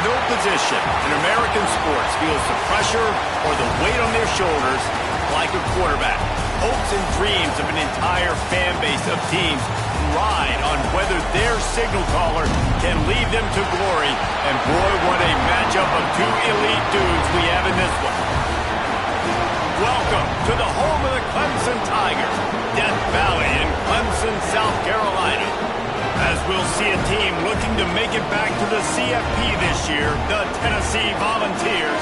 No position in American sports feels the pressure or the weight on their shoulders like a quarterback. Hopes and dreams of an entire fan base of teams ride on whether their signal caller can lead them to glory. And boy, what a matchup of two elite dudes we have in this one. Welcome to the home of the Clemson Tigers, Death Valley in Clemson, South Carolina. As we'll see a team looking to make it back to the CFP this year, the Tennessee Volunteers,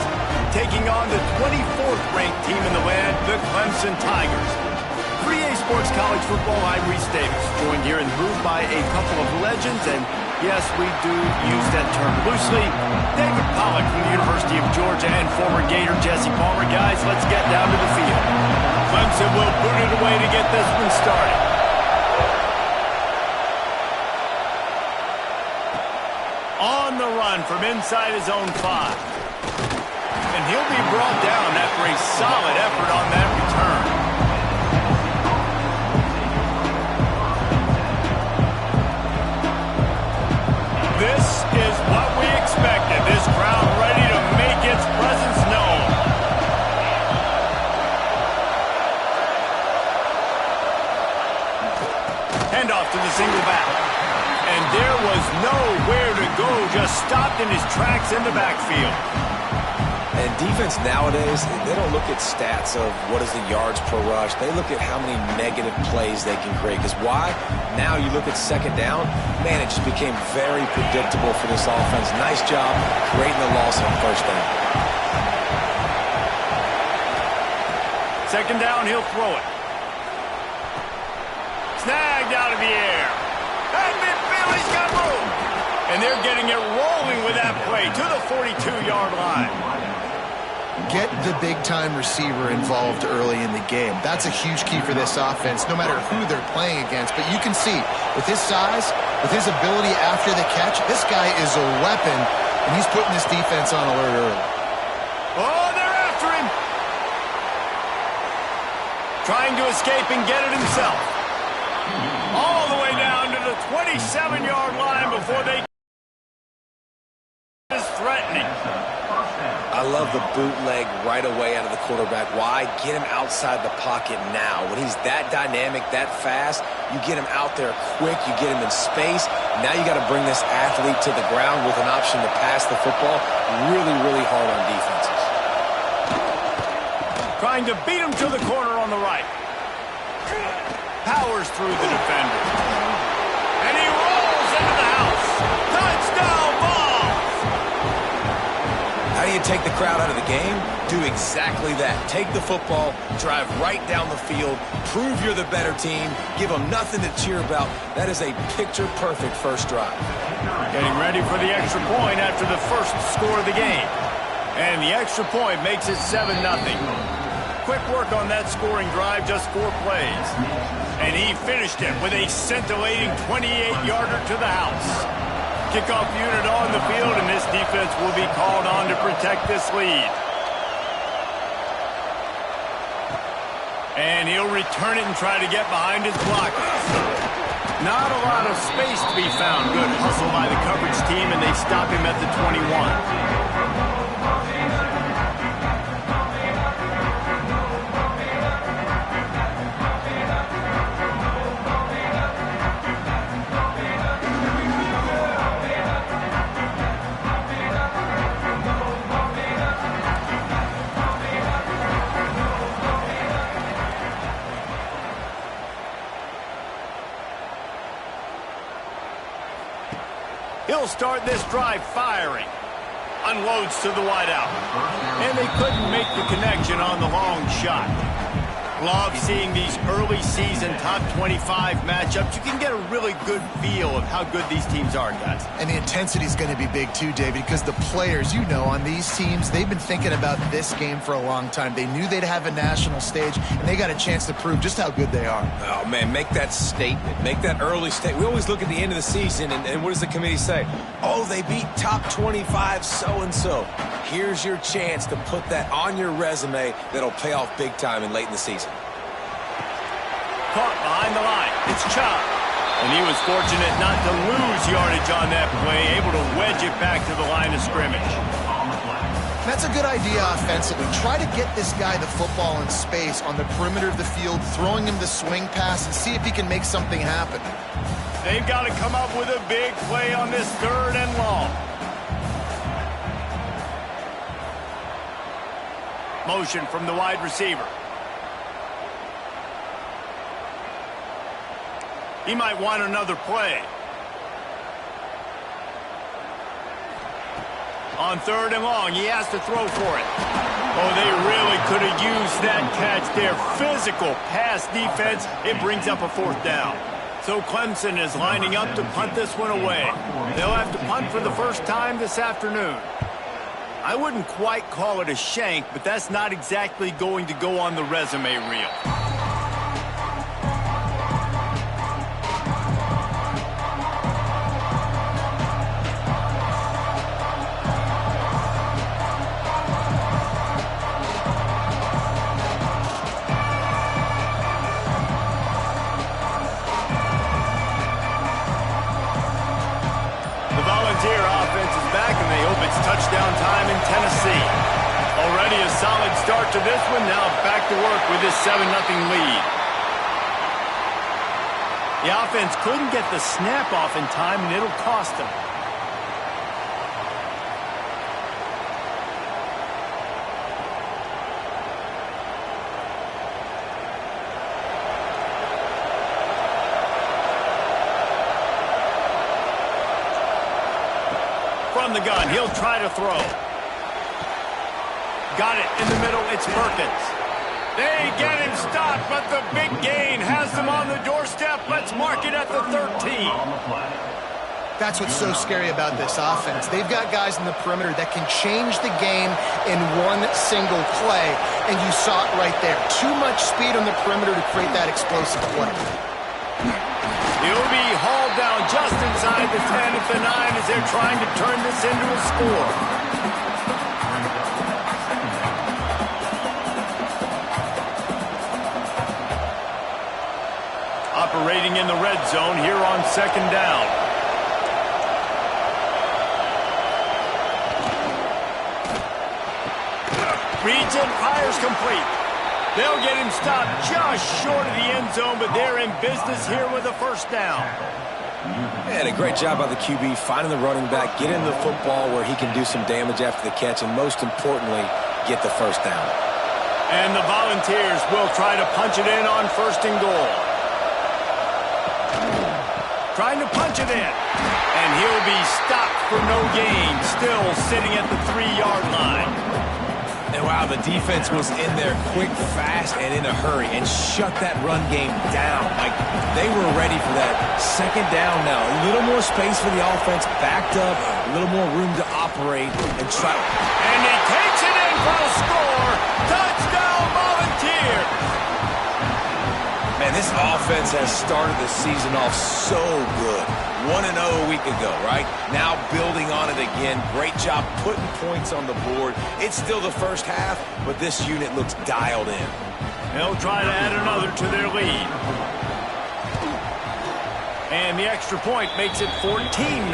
taking on the 24th ranked team in the land, the Clemson Tigers. For EA Sports College Football, I'm Reese Davis, joined here in the booth by a couple of legends, and yes, we do use that term loosely. David Pollack from the University of Georgia and former Gator Jesse Palmer. Guys, let's get down to the field. Clemson will boot it away to get this one started. On the run from inside his own 5. And he'll be brought down after a solid effort on that return. This is what we expected. This crowd ready to make its presence known. Handoff to the single back. And there was nowhere to go, just stopped in his tracks in the backfield. And defense nowadays, they don't look at stats of what is the yards per rush. They look at how many negative plays they can create. Because why? Now you look at second down, man, it just became very predictable for this offense. Nice job creating the loss on first down. Second down, he'll throw it. Snagged out of the air. And midfield, he's got room. And they're getting it rolling with that play to the 42-yard line. Get the big-time receiver involved early in the game. That's a huge key for this offense, no matter who they're playing against. But you can see, with his size, with his ability after the catch, this guy is a weapon, and he's putting this defense on alert early. Oh, they're after him. Trying to escape and get it himself. All the way down to the 27-yard line before they is threatening. I love the bootleg right away out of the quarterback. Why? Get him outside the pocket now. When he's that dynamic, that fast, you get him out there quick, you get him in space. Now you got to bring this athlete to the ground with an option to pass the football. Really, really hard on defenses. Trying to beat him to the corner on the right. Powers through the defender. And he rolls into the house. Touchdown Vols! How do you take the crowd out of the game? Do exactly that. Take the football, drive right down the field, prove you're the better team, give them nothing to cheer about. That is a picture-perfect first drive. Getting ready for the extra point after the first score of the game. And the extra point makes it 7-0. quick work on that scoring drive, just 4 plays. And he finished it with a scintillating 28-yarder to the house. Kickoff unit on the field, and this defense will be called on to protect this lead. And he'll return it and try to get behind his blockers. Not a lot of space to be found. Good hustle by the coverage team, and they stop him at the 21. He'll start this drive firing. Unloads to the wideout. And they couldn't make the connection on the long shot. Love seeing these early season top 25 matchups. You can get a really good feel of how good these teams are, guys. And the intensity is going to be big too, David, because the players, you know, on these teams, they've been thinking about this game for a long time. They knew they'd have a national stage, and they got a chance to prove just how good they are. Oh, man, make that statement. Make that early statement. We always look at the end of the season, and what does the committee say? Oh, they beat top 25 so-and-so. Here's your chance to put that on your resume that'll pay off big time and late in the season. Caught behind the line. It's Chubb. And he was fortunate not to lose yardage on that play, able to wedge it back to the line of scrimmage. That's a good idea offensively. Try to get this guy the football in space on the perimeter of the field, throwing him the swing pass, and see if he can make something happen. They've got to come up with a big play on this 3rd and long. Motion from the wide receiver. He might want another play. On 3rd and long, he has to throw for it. Oh, they really could have used that catch there. Physical pass defense. It brings up a 4th down. So Clemson is lining up to punt this one away. They'll have to punt for the first time this afternoon. I wouldn't quite call it a shank, but that's not exactly going to go on the resume reel. Touchdown time in Tennessee. Already a solid start to this one. Now back to work with this 7-0 lead. The offense couldn't get the snap off in time, and it'll cost them. From the gun, he'll try to throw. Got it in the middle, it's Perkins. They get him stopped, but the big gain has them on the doorstep. Let's mark it at the 13. That's what's so scary about this offense. They've got guys in the perimeter that can change the game in one single play, and you saw it right there. Too much speed on the perimeter to create that explosive play. He'll be hauled down just inside the 10 at the 9 as they're trying to turn this into a score. Operating in the red zone here on 2nd down. Reads it, fires complete. They'll get him stopped just short of the end zone, but they're in business here with a 1st down. And a great job by the QB finding the running back, getting the football where he can do some damage after the catch, and most importantly, get the 1st down. And the Volunteers will try to punch it in on 1st and goal. Trying to punch it in. And he'll be stopped for no gain, still sitting at the 3-yard line. And wow, the defense was in there quick, fast, and in a hurry and shut that run game down. Like, they were ready for that 2nd down now. A little more space for the offense, backed up, a little more room to operate and try. And he takes it in for a score. Touchdown, Volunteers! has started the season off so good. 1-0 a week ago, right? Now building on it again. Great job putting points on the board. It's still the first half, but this unit looks dialed in. They'll try to add another to their lead. And the extra point makes it 14-0.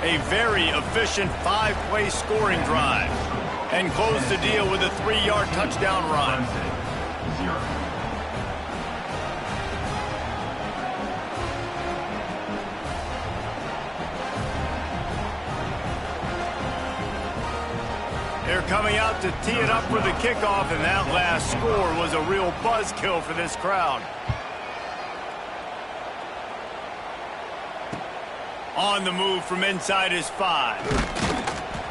A very efficient 5-play scoring drive. And close the deal with a 3-yard touchdown run. They're coming out to tee it up for the kickoff, and that last score was a real buzzkill for this crowd. On the move from inside his 5.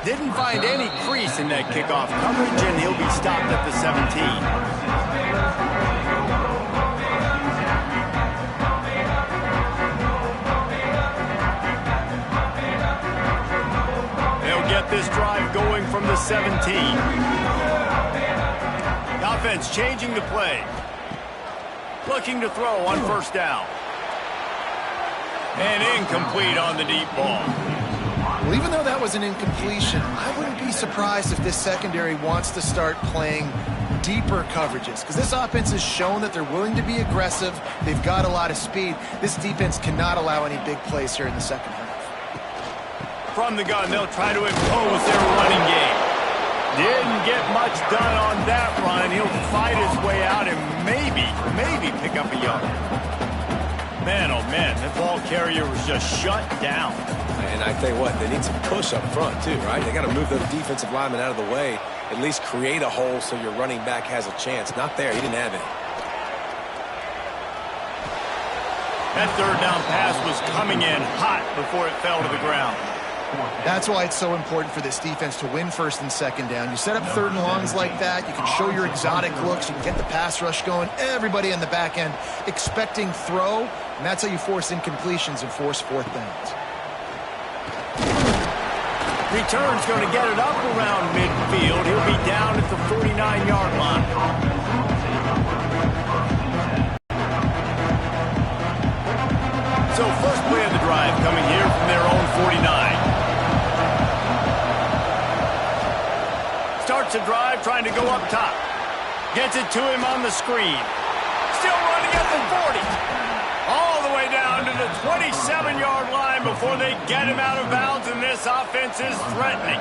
Didn't find any crease in that kickoff coverage, and he'll be stopped at the 17. They'll get this drive going from the 17. The offense changing the play. Looking to throw on first down. And incomplete on the deep ball. Well, even though that was an incompletion, I wouldn't be surprised if this secondary wants to start playing deeper coverages, because this offense has shown that they're willing to be aggressive. They've got a lot of speed. This defense cannot allow any big plays here in the second half. From the gun, they'll try to impose their running game. Didn't get much done on that run. He'll fight his way out and maybe pick up a yard. Man, oh man, that ball carrier was just shut down. And I tell you what, they need some push up front too, right? They got to move those defensive linemen out of the way, at least create a hole so your running back has a chance. Not there, he didn't have it. That third down pass was coming in hot before it fell to the ground. That's why it's so important for this defense to win first and second down. You set up third and longs like that, you can show your exotic looks, you can get the pass rush going, everybody in the back end expecting throw, and that's how you force incompletions and force fourth downs. Return's going to get it up around midfield. He'll be down at the 49-yard line. So first play of the drive coming here from their own 49. Starts a drive trying to go up top. Gets it to him on the screen. Still running at the 40. All the way down to the 27-yard line before they get him out of bounds, and this offense is threatening.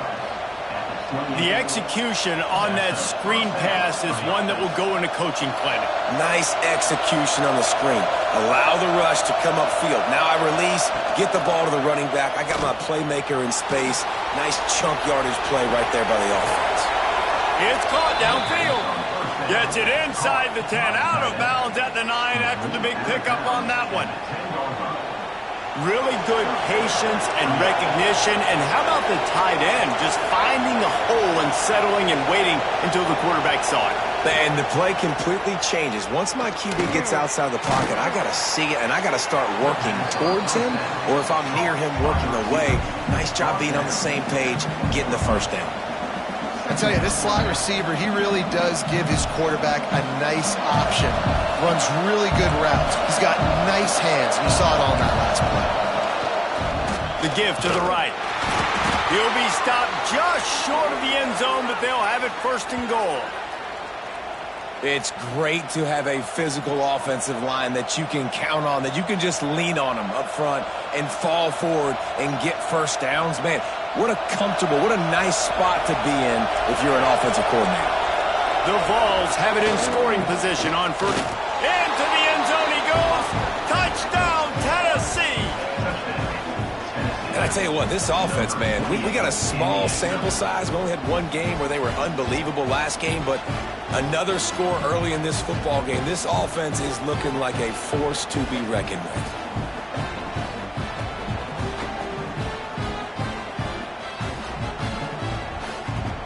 The execution on that screen pass is one that will go in a coaching clinic. Nice execution on the screen. Allow the rush to come upfield. Now I release, get the ball to the running back. I got my playmaker in space. Nice chunk yardage play right there by the offense. It's caught downfield. Gets it inside the 10, out of bounds at the 9 after the big pickup on that one. Really good patience and recognition, and how about the tight end just finding a hole and settling and waiting until the quarterback saw it. And the play completely changes. Once my QB gets outside the pocket, I got to see it, and I got to start working towards him, or if I'm near him, working away. Nice job being on the same page, getting the first down. I tell you, this slot receiver, he really does give his quarterback a nice option. Runs really good routes. He's got nice hands. You saw it all in that last play. The give to the right. He'll be stopped just short of the end zone, but they'll have it first and goal. It's great to have a physical offensive line that you can count on, that you can just lean on them up front and fall forward and get first downs. Man, what a comfortable, what a nice spot to be in if you're an offensive coordinator. The Vols have it in scoring position on first. Into the end zone he goes. Touchdown, Tennessee. And I tell you what, this offense, man, we got a small sample size. We only had one game where they were unbelievable last game, but another score early in this football game. This offense is looking like a force to be reckoned with.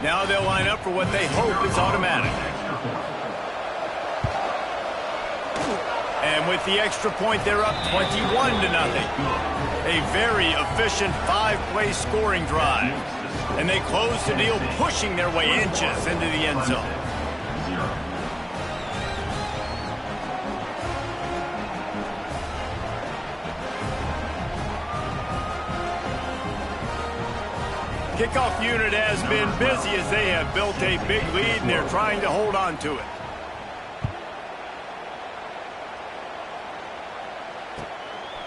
Now they'll line up for what they hope is automatic. And with the extra point, they're up 21-0. A very efficient 5-play scoring drive. And they close the deal, pushing their way inches into the end zone. kickoff unit has been busy as they have built a big lead and they're trying to hold on to it.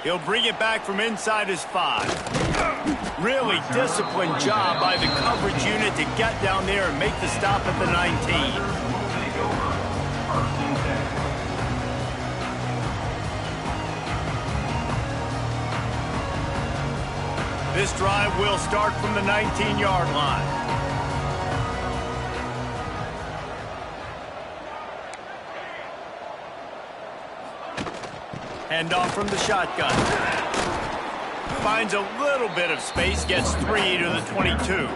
He'll bring it back from inside his 5. Really disciplined job by the coverage unit to get down there and make the stop at the 19. This drive will start from the 19-yard line. Hand off from the shotgun. Finds a little bit of space, gets 3 to the 22.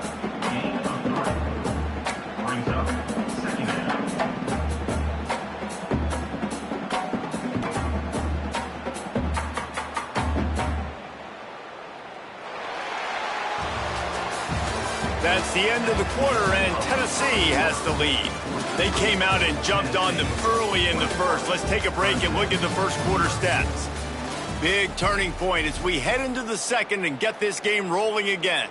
That's the end of the quarter, and Tennessee has the lead. They came out and jumped on them early in the first. Let's take a break and look at the first quarter stats. Big turning point as we head into the second and get this game rolling again.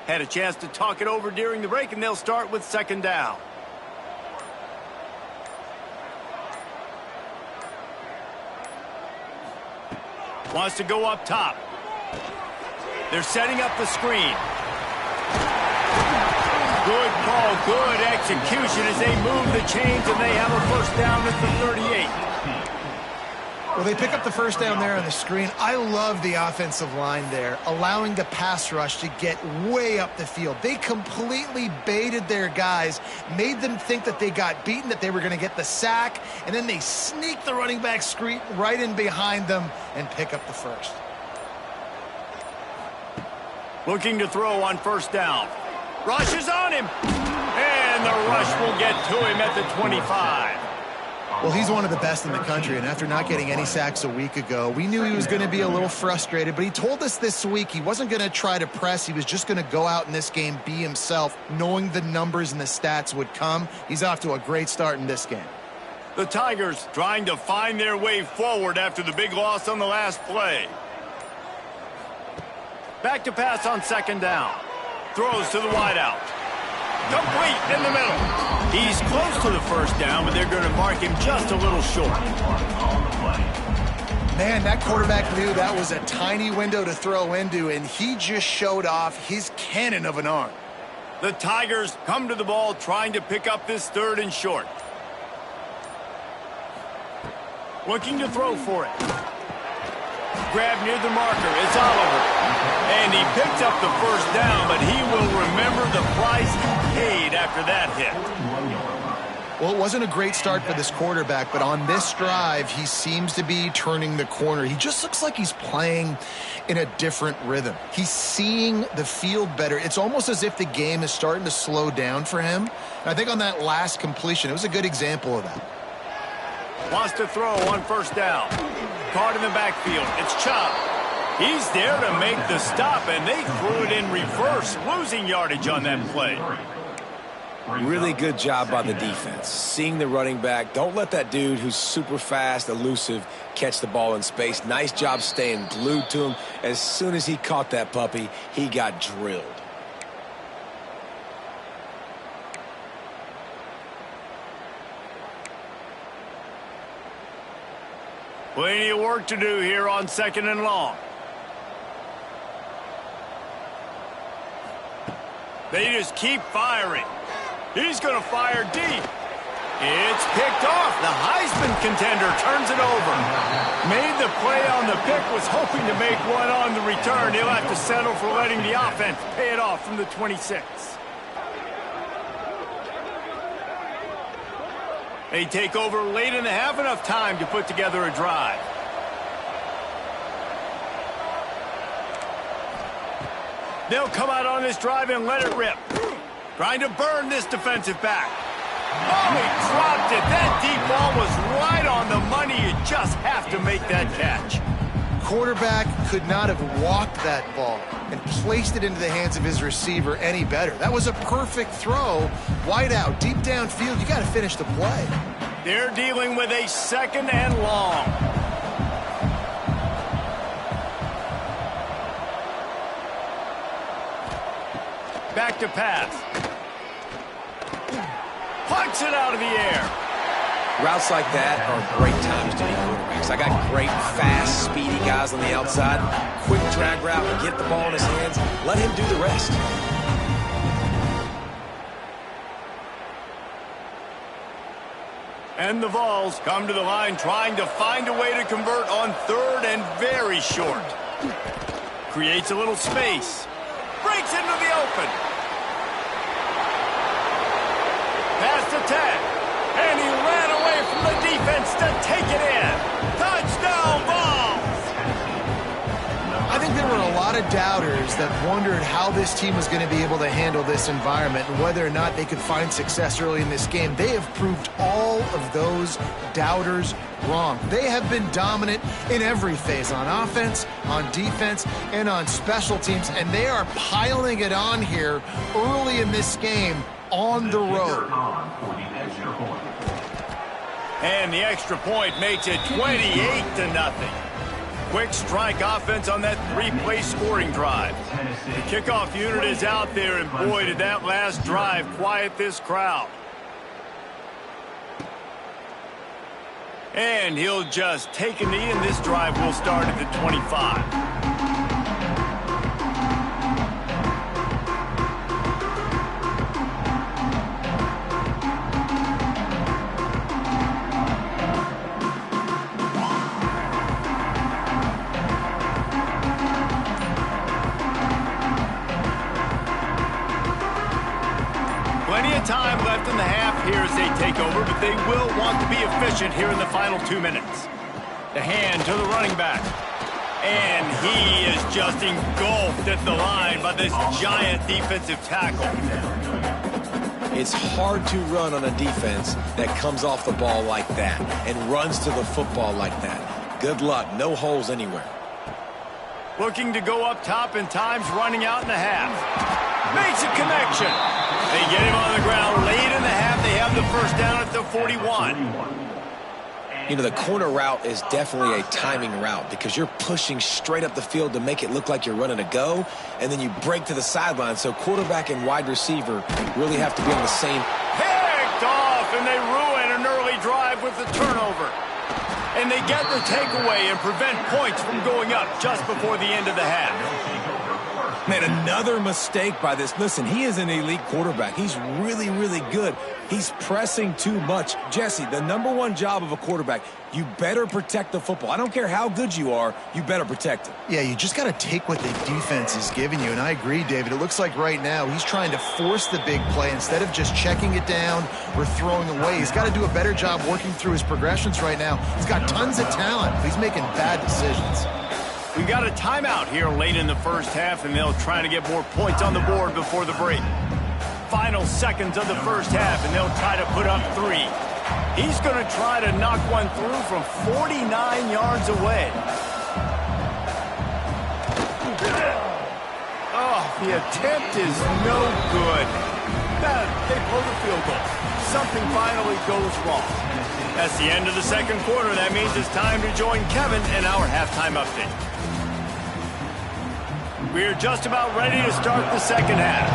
Had a chance to talk it over during the break, and they'll start with second down. Wants to go up top. They're setting up the screen. Good call, good execution as they move the chains, and they have a first down at the 38. Well, they pick up the first down there on the screen. I love the offensive line there, allowing the pass rush to get way up the field. They completely baited their guys, made them think that they got beaten, that they were going to get the sack, and then they sneak the running back screen right in behind them and pick up the first. Looking to throw on first down. Rush is on him. And the rush will get to him at the 25. Well, he's one of the best in the country, and after not getting any sacks a week ago, we knew he was going to be a little frustrated, but he told us this week he wasn't going to try to press. He was just going to go out in this game, be himself, knowing the numbers and the stats would come. He's off to a great start in this game. The Tigers trying to find their way forward after the big loss on the last play. Back to pass on second down. Throws to the wideout. Complete in the middle. He's close to the first down, but they're going to mark him just a little short. Man, that quarterback knew that was a tiny window to throw into, and he just showed off his cannon of an arm. The Tigers come to the ball trying to pick up this third and short. Looking to throw for it. Grab near the marker. It's Oliver. And he picked up the first down, but he will remember the price he paid after that hit. Well, it wasn't a great start for this quarterback, but on this drive, he seems to be turning the corner. He just looks like he's playing in a different rhythm. He's seeing the field better. It's almost as if the game is starting to slow down for him. And I think on that last completion, it was a good example of that. Wants to throw on first down. Caught in the backfield. It's Chubb. He's there to make the stop, and they threw it in reverse, losing yardage on that play. Really good job by the defense. Seeing the running back. Don't let that dude who's super fast, elusive, catch the ball in space. Nice job staying glued to him. As soon as he caught that puppy, he got drilled. Plenty of work to do here on second and long. They just keep firing. He's going to fire deep. It's picked off. The Heisman contender turns it over. Made the play on the pick, was hoping to make one on the return. He'll have to settle for letting the offense pay it off from the 26. They take over late in the half, enough time to put together a drive. They'll come out on this drive and let it rip. Trying to burn this defensive back. Oh, he dropped it. That deep ball was right on the money. You just have to make that catch. quarterback could not have walked that ball and placed it into the hands of his receiver any better. That was a perfect throw. Wide out, deep downfield. You got to finish the play. They're dealing with a 2nd and long. Back to pass. Punch it out of the air. Routes like that are great times to be quarterbacks. I got great, fast, speedy guys on the outside. Quick drag route, get the ball in his hands. Let him do the rest. And the Vols come to the line trying to find a way to convert on 3rd and very short. Creates a little space. Breaks into the open. Pass to 10. And he ran away from the defense to take it in. Touchdown, Vols! I think there were a lot of doubters that wondered how this team was going to be able to handle this environment and whether or not they could find success early in this game. They have proved all of those doubters wrong. They have been dominant in every phase, on offense, on defense, and on special teams, and they are piling it on here early in this game on the road. And the extra point makes it 28-0. Quick strike offense on that 3-play scoring drive. The kickoff unit is out there, and boy, did that last drive quiet this crowd. And he'll just take a knee, and this drive will start at the 25. Plenty of time left in the half here as they take over, but they will want to be efficient here in the final 2 minutes. The hand to the running back. And he is just engulfed at the line by this giant defensive tackle. It's hard to run on a defense that comes off the ball like that and runs to the football like that. Good luck. No holes anywhere. Looking to go up top, and time's running out in the half. Makes a connection. They get him on the ground late in the half. They have the first down at the 41. You know, the corner route is definitely a timing route because you're pushing straight up the field to make it look like you're running a go, and then you break to the sideline. So quarterback and wide receiver really have to be on the same. Picked off, and they ruin an early drive with the turnover. And they get the takeaway and prevent points from going up just before the end of the half. Man, another mistake by this. Listen, he is an elite quarterback. He's really, really good. He's pressing too much. Jesse, the #1 job of a quarterback, you better protect the football. I don't care how good you are, you better protect it. Yeah, you just got to take what the defense is giving you, and I agree, David. It looks like right now he's trying to force the big play instead of just checking it down or throwing away. He's got to do a better job working through his progressions right now. He's got tons of talent, but he's making bad decisions. We got a timeout here late in the first half, and they'll try to get more points on the board before the break. Final seconds of the first half, and they'll try to put up 3. He's going to try to knock one through from 49 yards away. Oh, the attempt is no good. They blow the field goal. Something finally goes wrong. That's the end of the second quarter. That means it's time to join Kevin in our halftime update. We're just about ready to start the second half.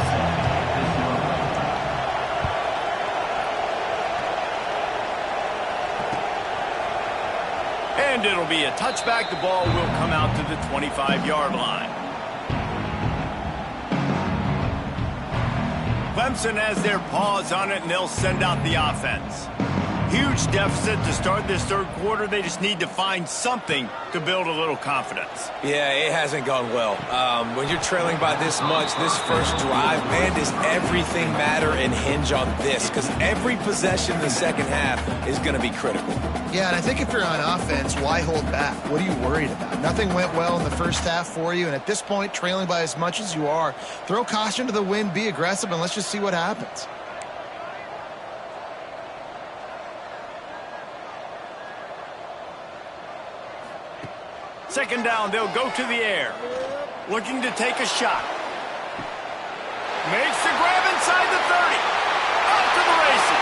And it'll be a touchback. The ball will come out to the 25-yard line. Clemson has their paws on it, and they'll send out the offense. Huge deficit to start this third quarter. They just need to find something to build a little confidence. Yeah, it hasn't gone well. When you're trailing by this much, this first drive, man, does everything matter and hinge on this? Because every possession in the second half is going to be critical. Yeah, and I think if you're on offense, why hold back? What are you worried about? Nothing went well in the first half for you, and at this point, trailing by as much as you are, throw caution to the wind, be aggressive, and let's just see what happens. Second down, they'll go to the air. Looking to take a shot. Makes the grab inside the 30. Off to the races.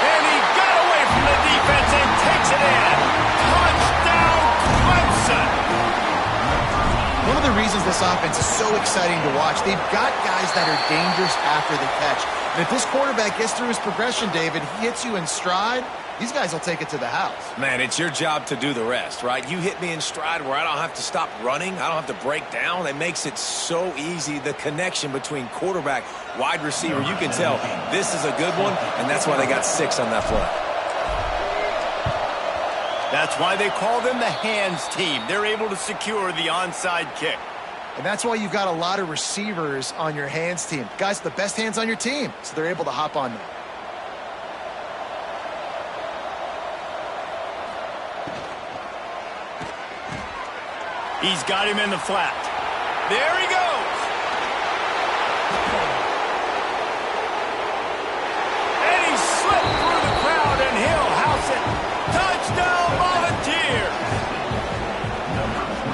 And he got away from the defense and takes it in. Touchdown, Clemson. One of the reasons this offense is so exciting to watch, they've got guys that are dangerous after the catch. And if this quarterback gets through his progression, David, he hits you in stride, these guys will take it to the house. Man, it's your job to do the rest, right? You hit me in stride where I don't have to stop running. I don't have to break down. It makes it so easy. The connection between quarterback, wide receiver, you can tell this is a good one, and that's why they got 6 on that play. That's why they call them the hands team. They're able to secure the onside kick. And that's why you've got a lot of receivers on your hands team. Guys, the best hands on your team, so they're able to hop on them. He's got him in the flat. There he goes. And he slipped through the crowd, and he'll house it. Touchdown, Volunteers.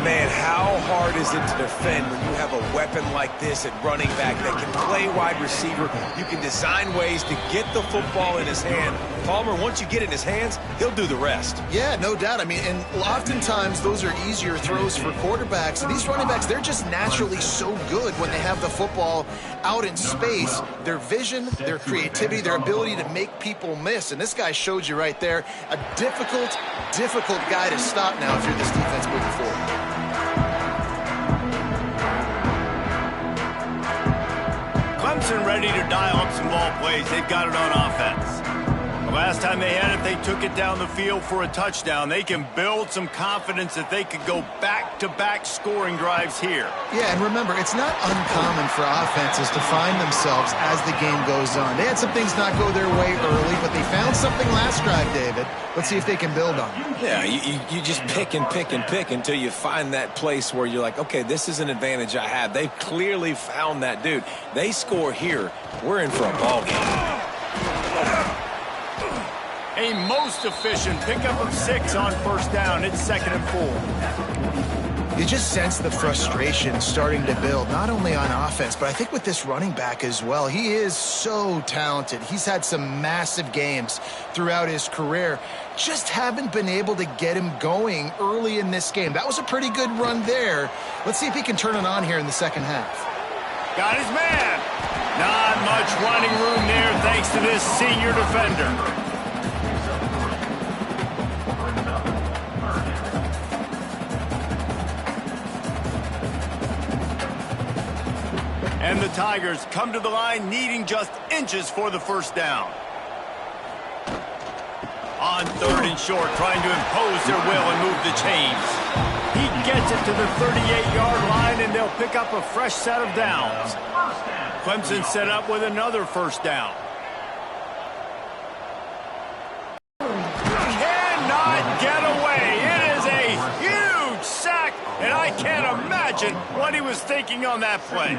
Man, how hard is it to defend when you have a weapon like this at running back that can play wide receiver? You can design ways to get the football in his hand. Palmer, once you get it in his hands, he'll do the rest. Yeah, no doubt. I mean, and oftentimes those are easier throws for quarterbacks. And these running backs, they're just naturally so good when they have the football out in space. Their vision, their creativity, their ability to make people miss. And this guy showed you right there, a difficult guy to stop now if you're this defense moving forward. Clemson ready to dial up some ball plays. They've got it on offense. The last time they had it, they took it down the field for a touchdown. They can build some confidence that they could go back-to-back scoring drives here. Yeah, and remember, it's not uncommon for offenses to find themselves as the game goes on. They had some things not go their way early, but they found something last drive, David. Let's see if they can build on it. Yeah, you just pick and pick and pick until you find that place where you're like, okay, this is an advantage I have. They've clearly found that dude. They score here, we're in for a ball game. A most efficient pickup of 6 on first down. It's 2nd and 4. You just sense the frustration starting to build, not only on offense, but I think with this running back as well. He is so talented. He's had some massive games throughout his career. Just haven't been able to get him going early in this game. That was a pretty good run there. Let's see if he can turn it on here in the second half. Got his man. Not much running room there thanks to this senior defender. And the Tigers come to the line needing just inches for the first down. On 3rd and short, trying to impose their will and move the chains. He gets it to the 38-yard line, and they'll pick up a fresh set of downs. Clemson set up with another first down. Cannot get away. It is a huge sack, and I can't imagine what he was thinking on that play.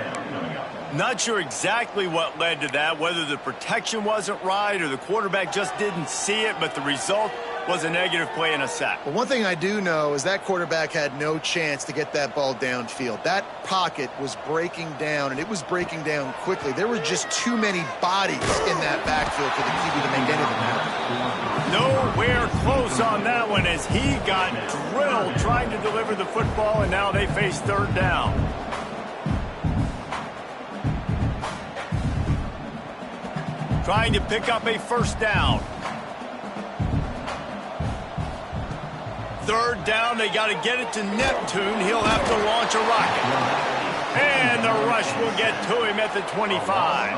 Not sure exactly what led to that, whether the protection wasn't right or the quarterback just didn't see it, but the result was a negative play and a sack. Well, one thing I do know is that quarterback had no chance to get that ball downfield. That pocket was breaking down, and it was breaking down quickly. There were just too many bodies in that backfield for the QB to make anything happen. Nowhere close on that one as he got drilled trying to deliver the football, and now they face 3rd down. Trying to pick up a first down. 3rd down, they got to get it to Neptune. He'll have to launch a rocket. And the rush will get to him at the 25.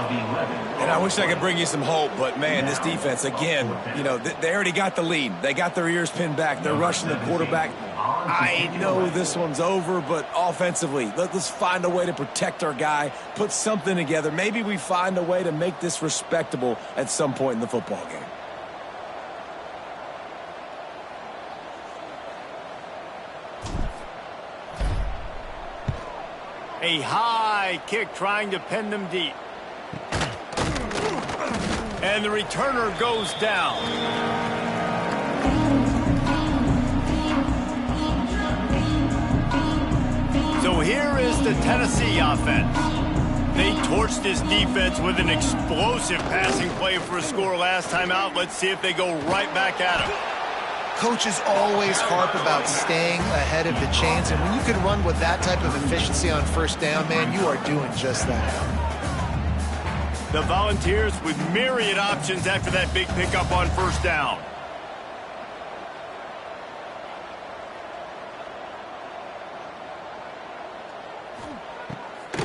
And I wish I could bring you some hope, but, man, this defense, again, you know, they already got the lead. They got their ears pinned back. They're rushing the quarterback. I know this one's over, but offensively, let's find a way to protect our guy, put something together. Maybe we find a way to make this respectable at some point in the football game. A high kick trying to pin them deep. And the returner goes down. the Tennessee offense. They torched this defense with an explosive passing play for a score last time out. Let's see if they go right back at him. Coaches always harp about staying ahead of the chains, and when you can run with that type of efficiency on first down, man, you are doing just that. The Volunteers with myriad options after that big pickup on first down.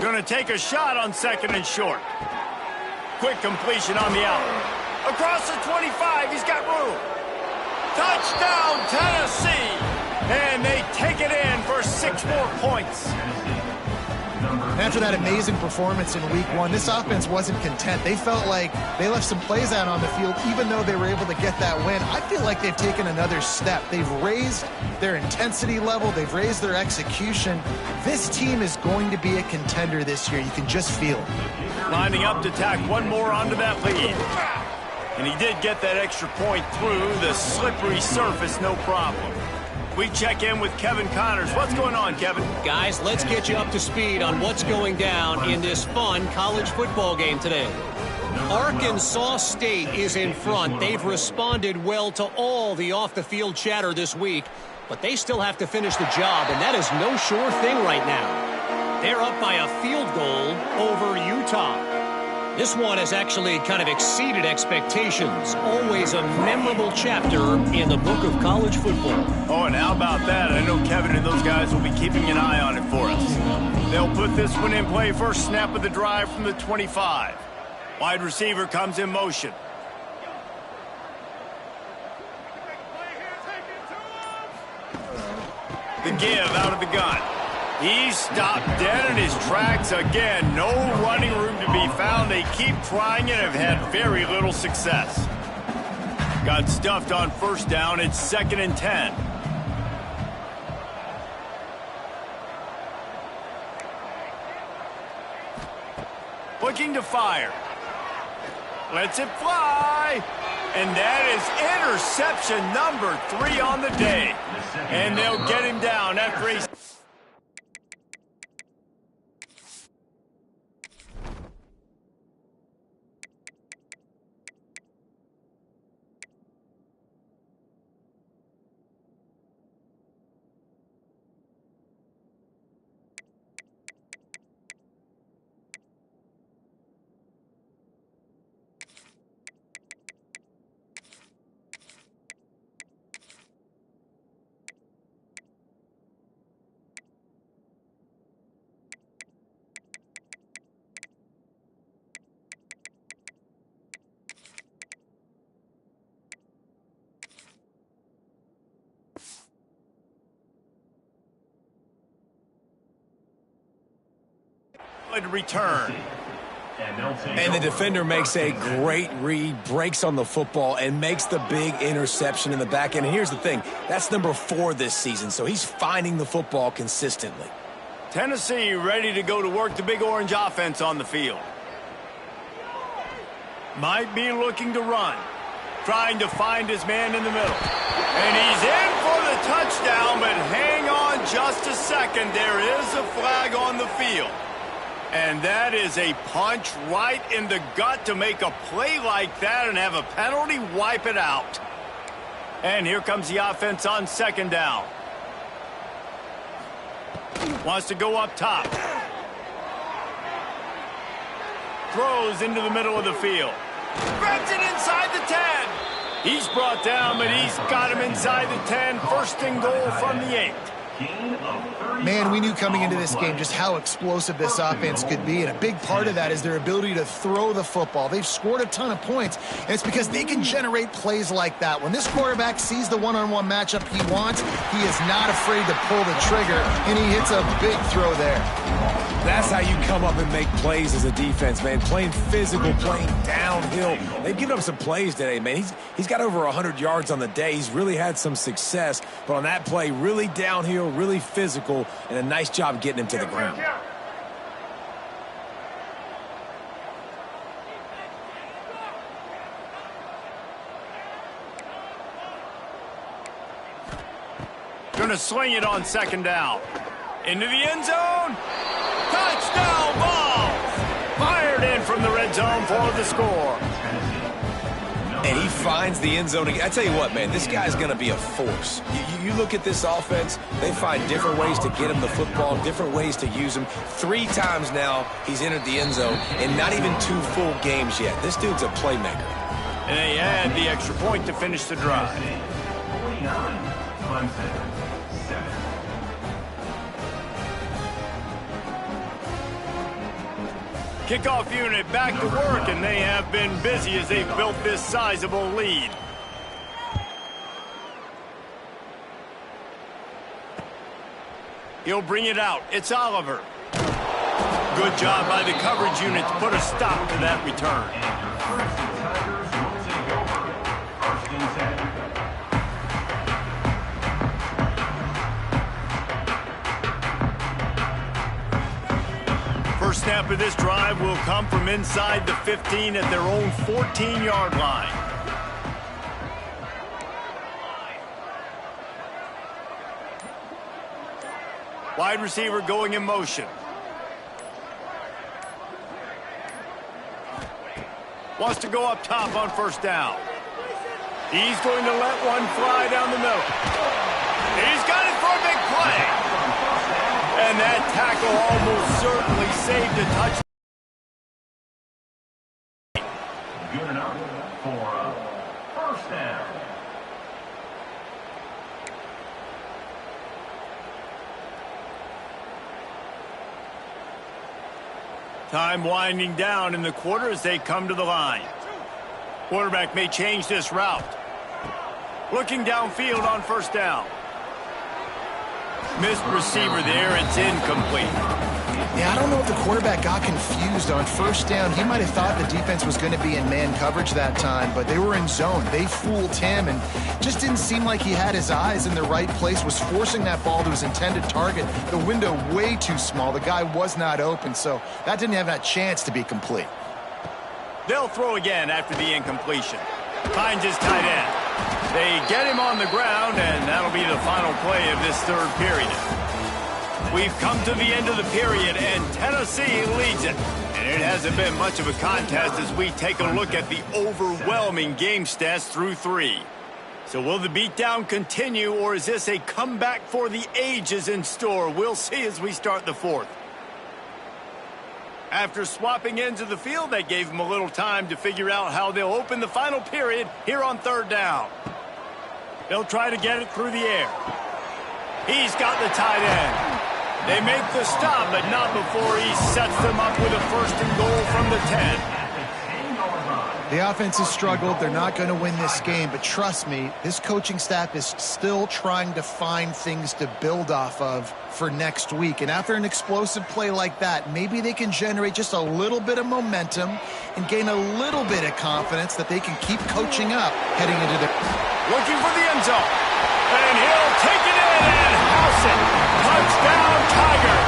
Going to take a shot on 2nd and short. Quick completion on the out. Across the 25, he's got room. Touchdown, Tennessee! And they take it in for 6 more points. After that amazing performance in week 1, this offense wasn't content. They felt like they left some plays out on the field, even though they were able to get that win. I feel like they've taken another step. They've raised their intensity level. They've raised their execution. This team is going to be a contender this year. You can just feel it. Lining up to tack one more onto that lead. And he did get that extra point through the slippery surface, no problem. We check in with Kevin Connors. What's going on, Kevin? Guys, let's get you up to speed on what's going down in this fun college football game today. Arkansas State is in front. They've responded well to all the off-the-field chatter this week, but they still have to finish the job, and that is no sure thing right now. They're up by a field goal over Utah. This one has actually kind of exceeded expectations. Always a memorable chapter in the book of college football. Oh, and how about that? I know Kevin and those guys will be keeping an eye on it for us. They'll put this one in play. First snap of the drive from the 25. Wide receiver comes in motion. The give out of the gun. He's stopped dead in his tracks again. No running room to be found. They keep trying and have had very little success. Got stuffed on first down. It's 2nd and 10. Looking to fire. Lets it fly. And that is interception number 3 on the day. And they'll get him down after he... return. And the defender makes a great read, breaks on the football, and makes the big interception in the back end. And here's the thing, that's number 4 this season, so he's finding the football consistently. Tennessee ready to go to work the Big Orange offense on the field. Might be looking to run. Trying to find his man in the middle. And he's in for the touchdown, but hang on just a second. There is a flag on the field. And that is a punch right in the gut to make a play like that and have a penalty wipe it out. And here comes the offense on 2nd down. Wants to go up top. Throws into the middle of the field. Grabs it inside the 10. He's brought down, but he's got him inside the 10. 1st and goal from the 8. Man, we knew coming into this game just how explosive this offense could be, and a big part of that is their ability to throw the football. They've scored a ton of points, and it's because they can generate plays like that. When this quarterback sees the one-on-one matchup he wants, he is not afraid to pull the trigger, and he hits a big throw there. That's how you come up and make plays as a defense, man. Playing physical, playing downhill. They've given up some plays today, man. He's got over 100 yards on the day. He's really had some success. But on that play, really downhill, really physical, and a nice job getting him to the ground. Going to swing it on 2nd down. Into the end zone. Touchdown balls! Fired in from the red zone for the score. And he finds the end zone again. I tell you what, man, this guy's going to be a force. You look at this offense, they find different ways to get him the football, different ways to use him. 3 times now he's entered the end zone, and not even 2 full games yet. This dude's a playmaker. And they add the extra point to finish the drive. Kickoff unit back to work, and they have been busy as they've built this sizable lead. He'll bring it out. It's Oliver. Good job by the coverage unit to put a stop to that return. First snap of this drive will come from inside the 15 at their own 14-yard line. Wide receiver going in motion. Wants to go up top on first down. He's going to let one fly down the middle. He's got it for a big play. And that tackle almost certainly saved a touchdown. Good enough for a first down. Time winding down in the quarter as they come to the line. Quarterback may change this route. Looking downfield on first down. Missed receiver there. It's incomplete. Yeah, I don't know if the quarterback got confused on first down. He might have thought the defense was going to be in man coverage that time, but they were in zone. They fooled him and just didn't seem like he had his eyes in the right place, was forcing that ball to his intended target. The window way too small. The guy was not open, so that didn't have that chance to be complete. They'll throw again after the incompletion. Finds his tight end. They get him on the ground, and that'll be the final play of this third period. We've come to the end of the period, and Tennessee leads it. And it hasn't been much of a contest as we take a look at the overwhelming game stats through 3. So will the beatdown continue, or is this a comeback for the ages in store? We'll see as we start the fourth. After swapping ends of the field, that gave them a little time to figure out how they'll open the final period here on third down. They'll try to get it through the air. He's got the tight end. They make the stop, but not before he sets them up with a first and goal from the 10. The offense has struggled. They're not going to win this game, but trust me, this coaching staff is still trying to find things to build off of for next week. And after an explosive play like that, maybe they can generate just a little bit of momentum and gain a little bit of confidence that they can keep coaching up heading into the... Looking for the end zone. And he'll take it in and house it. Touchdown, Tiger.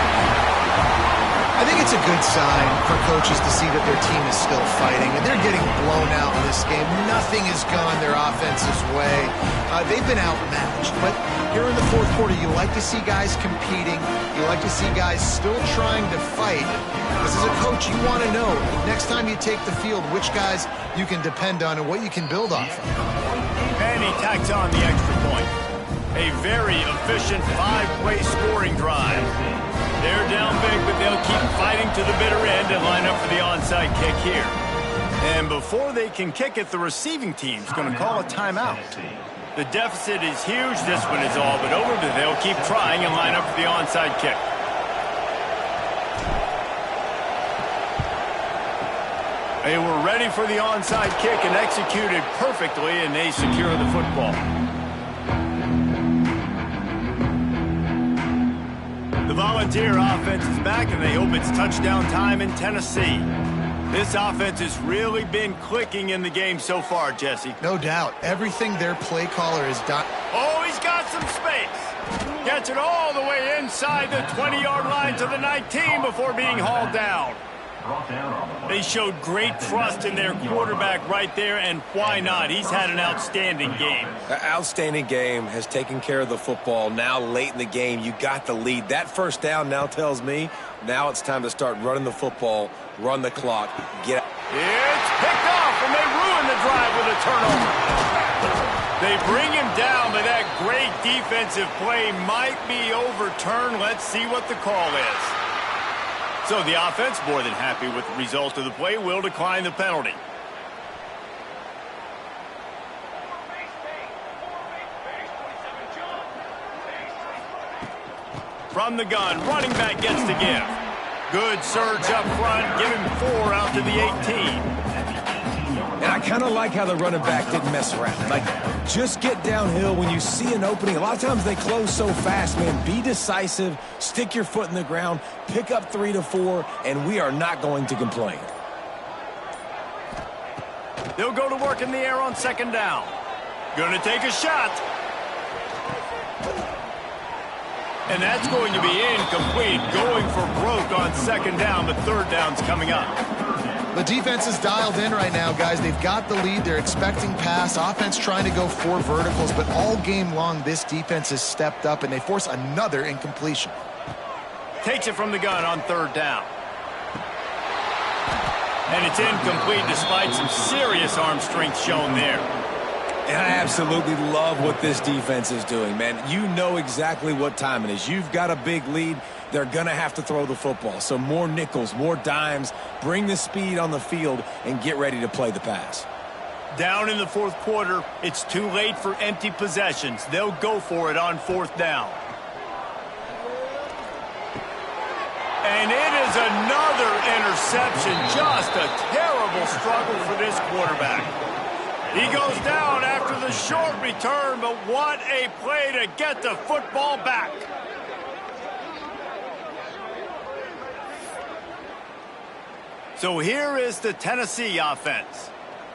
I think it's a good sign for coaches to see that their team is still fighting, and they're getting blown out in this game. Nothing has gone their offense's way. They've been outmatched, but here in the fourth quarter, you like to see guys competing. You like to see guys still trying to fight. Because as a coach, you want to know, next time you take the field, which guys you can depend on and what you can build off of. And he tacks on the extra point. A very efficient 5-play scoring drive. They're down big, but they'll keep fighting to the bitter end and line up for the onside kick here. And before they can kick it, the receiving team's going to call a timeout. The deficit is huge. This one is all but over, but they'll keep trying and line up for the onside kick. They were ready for the onside kick and executed perfectly, and they secure the football. The Volunteer offense is back, and they hope it's touchdown time in Tennessee. This offense has really been clicking in the game so far, Jesse. No doubt. Everything their play caller has done. Oh, he's got some space. Gets it all the way inside the 20-yard line to the 19 before being hauled down. Brought down on the play. They showed great trust in their quarterback right there, and why not? He's had an outstanding game. An outstanding game, has taken care of the football. Now late in the game, you got the lead. That first down now tells me now it's time to start running the football, run the clock, get out. It's picked off, and they ruin the drive with a turnover. They bring him down, but that great defensive play might be overturned. Let's see what the call is. So the offense, more than happy with the result of the play, will decline the penalty. From the gun, running back gets to give. Good surge up front, give him 4 out to the 18. And I kind of like how the running back didn't mess around. Like, just get downhill when you see an opening. A lot of times they close so fast, man. Be decisive, stick your foot in the ground, pick up 3 to 4, and we are not going to complain. They'll go to work in the air on second down. Gonna take a shot. And that's going to be incomplete. Going for broke on second down, but third down's coming up. The defense is dialed in right now, guys. They've got the lead. They're expecting pass. Offense trying to go 4 verticals, but all game long, this defense has stepped up, and they force another incompletion. Takes it from the gun on third down. And it's incomplete despite some serious arm strength shown there. And I absolutely love what this defense is doing, man. You know exactly what time it is. You've got a big lead. They're going to have to throw the football. So more nickels, more dimes, bring the speed on the field, and get ready to play the pass. Down in the fourth quarter, it's too late for empty possessions. They'll go for it on fourth down. And it is another interception. Just a terrible struggle for this quarterback. He goes down after the short return, but what a play to get the football back. So here is the Tennessee offense.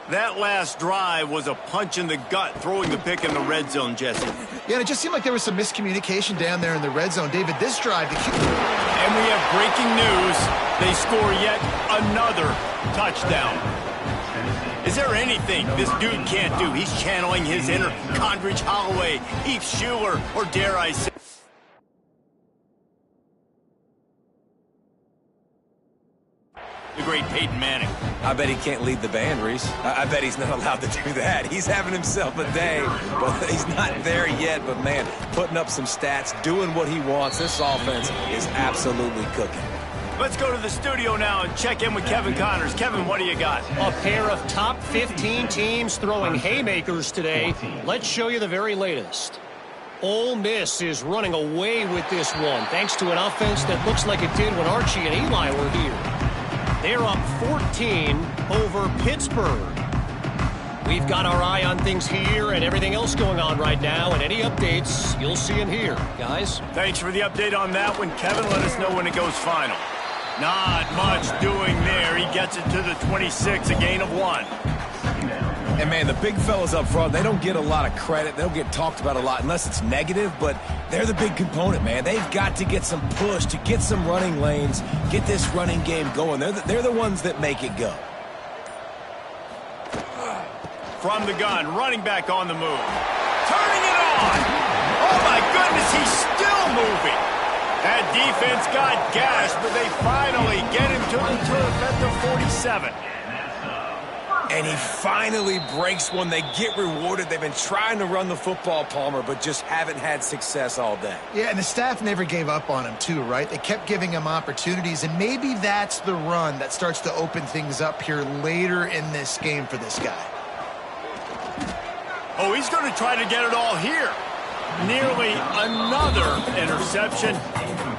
That last drive was a punch in the gut, throwing the pick in the red zone, Jesse. Yeah, and it just seemed like there was some miscommunication down there in the red zone. David, this drive... And we have breaking news. They score yet another touchdown. Is there anything this dude can't do? He's channeling his inner Condridge Holloway, Heath Schuler, or dare I say... the great Peyton Manning. I bet he can't lead the band, Reese. I bet he's not allowed to do that. He's having himself a day, but he's not there yet. But, man, putting up some stats, doing what he wants. This offense is absolutely cooking. Let's go to the studio now and check in with Kevin Connors. Kevin, what do you got? A pair of top 15 teams throwing haymakers today. Let's show you the very latest. Ole Miss is running away with this one, thanks to an offense that looks like it did when Archie and Eli were here. They're up 14 over Pittsburgh. We've got our eye on things here and everything else going on right now, and any updates you'll see in here. Guys? Thanks for the update on that one, Kevin. Let us know when it goes final. Not much doing there. He gets it to the 26, a gain of 1. And, man, the big fellas up front, they don't get a lot of credit. They don't get talked about a lot unless it's negative, but they're the big component, man. They've got to get some push, to get some running lanes, get this running game going. They're the ones that make it go. From the gun, running back on the move. Turning it on! Oh, my goodness, he's still moving. That defense got gashed, but they finally get him to the turf at the 47. And he finally breaks one. They get rewarded. They've been trying to run the football, Palmer, but just haven't had success all day. Yeah, and the staff never gave up on him, too, right? They kept giving him opportunities, and maybe that's the run that starts to open things up here later in this game for this guy. Oh, he's going to try to get it all here. Nearly another interception.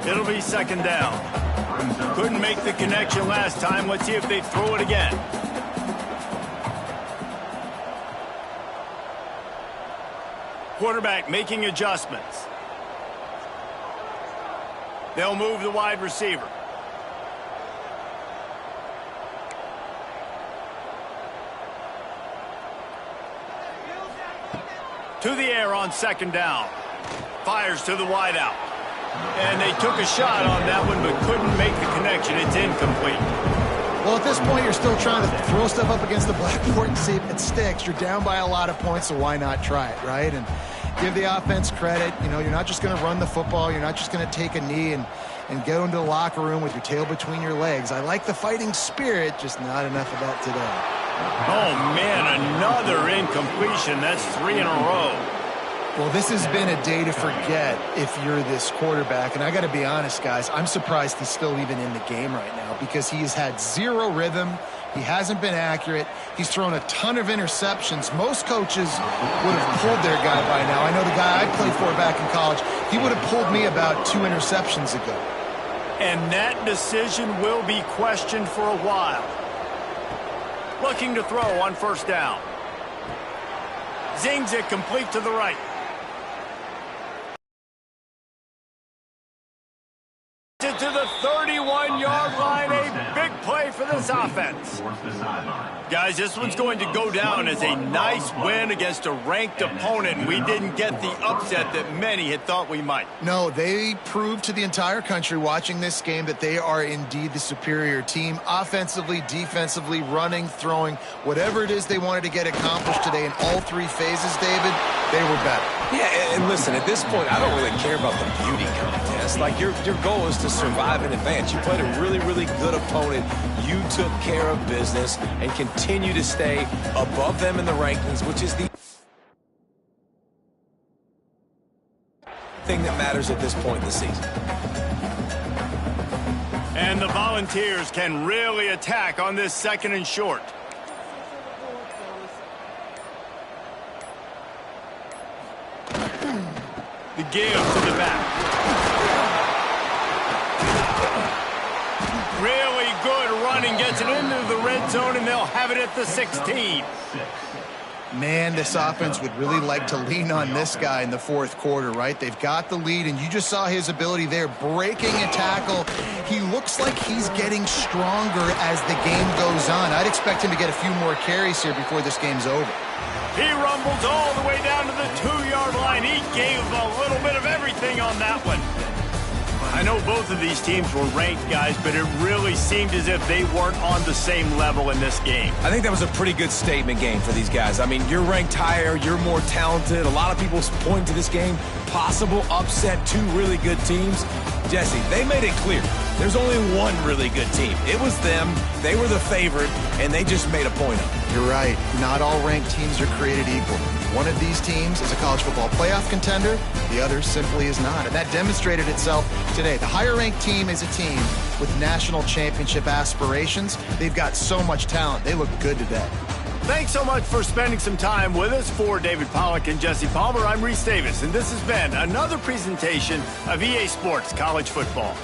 It'll be second down. Couldn't make the connection last time. Let's see if they throw it again. Quarterback making adjustments. They'll move the wide receiver. To the air on second down. Fires to the wideout. And they took a shot on that one but couldn't make the connection. It's incomplete. Well, at this point, you're still trying to throw stuff up against the blackboard and see if it sticks. You're down by a lot of points, so why not try it, right? And give the offense credit. You know, you're not just going to run the football. You're not just going to take a knee and go into the locker room with your tail between your legs. I like the fighting spirit, just not enough of that today. Oh, man, another incompletion. That's 3 in a row. Well, this has been a day to forget if you're this quarterback. And I got to be honest, guys, I'm surprised he's still even in the game right now because he has had zero rhythm. He hasn't been accurate. He's thrown a ton of interceptions. Most coaches would have pulled their guy by now. I know the guy I played for back in college, he would have pulled me about 2 interceptions ago. And that decision will be questioned for a while. Looking to throw on first down. Zings it complete to the right. To the 31-yard line, a big play for this offense. Guys, this one's going to go down as a nice win against a ranked opponent. We didn't get the upset that many had thought we might. No, they proved to the entire country watching this game that they are indeed the superior team. Offensively, defensively, running, throwing, whatever it is they wanted to get accomplished today in all 3 phases, David, they were better. Yeah, and listen, at this point, I don't really care about the beauty contest. Like, your goal is to survive and advance. You played a really, really good opponent. You took care of business and continue to stay above them in the rankings, which is the thing that matters at this point in the season. And the Volunteers can really attack on this 2nd and short. The give to the back. Really good running, gets it into the red zone, and they'll have it at the 16. Man, this offense would really like to lean on this guy in the 4th quarter, right? They've got the lead, and you just saw his ability there, breaking a tackle. He looks like he's getting stronger as the game goes on. I'd expect him to get a few more carries here before this game's over. He rumbles all the way down to the 2-yard line. He gave a little bit of everything on that one. I know both of these teams were ranked, guys, but it really seemed as if they weren't on the same level in this game. I think that was a pretty good statement game for these guys. I mean, you're ranked higher, you're more talented. A lot of people point to this game, possible upset, 2 really good teams. Jesse, they made it clear. There's only one really good team. It was them. They were the favorite, and they just made a point of it. You're right. Not all ranked teams are created equal. One of these teams is a college football playoff contender. The other simply is not. And that demonstrated itself today. The higher-ranked team is a team with national championship aspirations. They've got so much talent. They look good today. Thanks so much for spending some time with us. For David Pollack and Jesse Palmer, I'm Reese Davis, and this has been another presentation of EA Sports College Football.